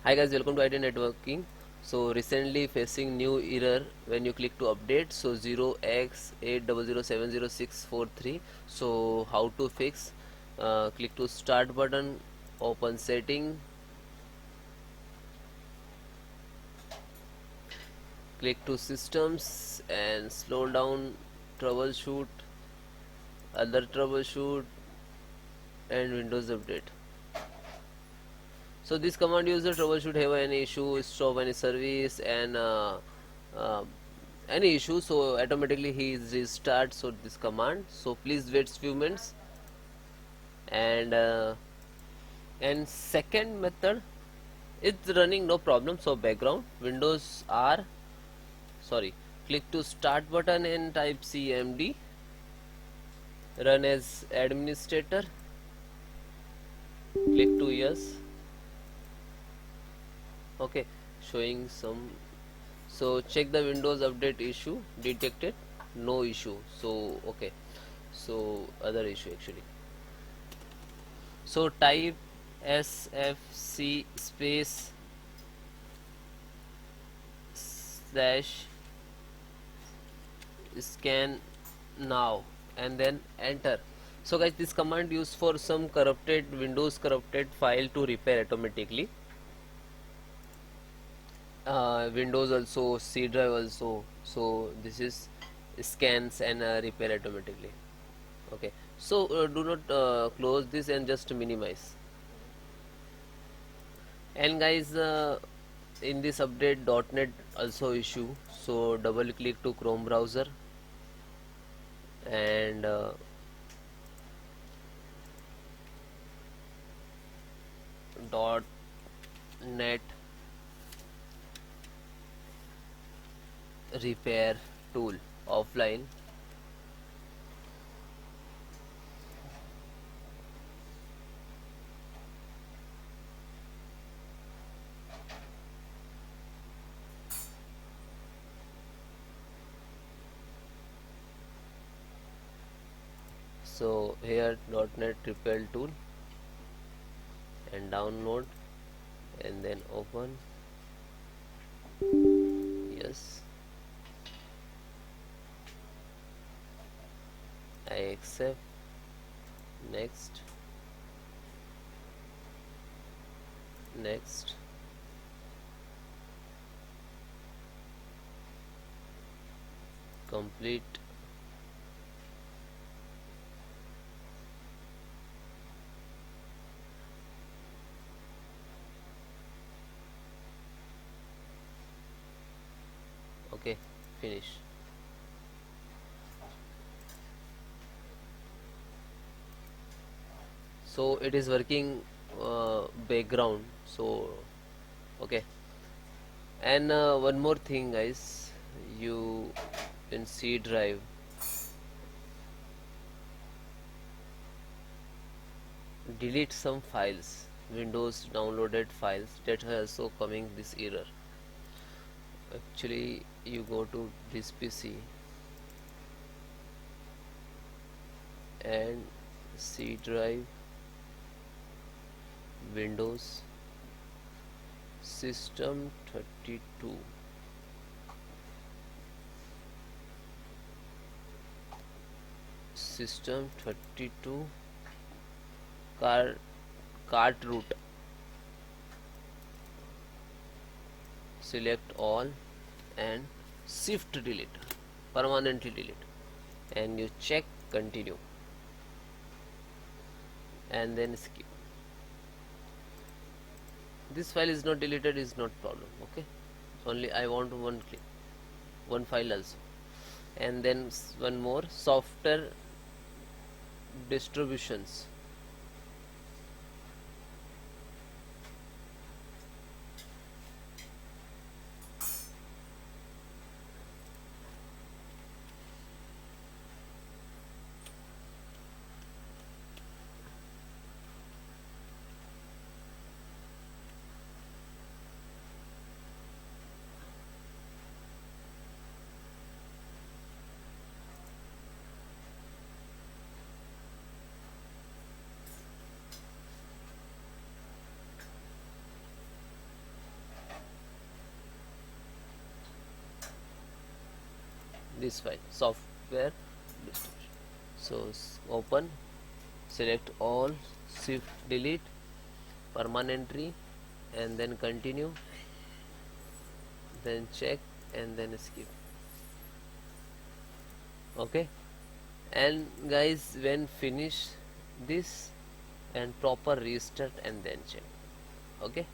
Hi guys, welcome to IT Networking. So recently facing new error when you click to update. So 0x80070643. So how to fix? Click to start button, open setting, click to systems and slow down, troubleshoot, other troubleshoot and Windows update. So this command user troubleshoot have any issue, stop any service and uh, any issue, so automatically he is restart. So this command, so please wait few minutes. And second method, it's running no problem. So background windows are, sorry, click to start button and type cmd, run as administrator, click to yes. Okay, showing some. So check the Windows update issue detected, no issue. So okay, so other issue actually. So type sfc space slash scan now and then enter. So guys, this command used for some corrupted Windows corrupted file to repair automatically. Windows also, C drive also. So this is scans and repair automatically. Okay, so do not close this and just minimize. And guys, in this update .NET also issue, so double click to Chrome browser and .NET repair tool offline. So here .NET repair tool and download and then open. Yes, I accept. Next, next. Complete. Okay, finish. So it is working background. So okay, and one more thing guys, you in C drive delete some files, Windows downloaded files that are also coming this error. Actually you go to this PC and C drive, Windows, system 32, system 32 cart root, select all and shift delete, permanently delete, and you check continue and then skip. This file is not deleted, is not problem. Okay, only I want one click, one file also. And then one more, software distributions. this file, software distribution. So open, select all, shift delete, permanently, and then continue, then check, and then skip. Okay, and guys, when finish this, and proper restart and then check. Okay.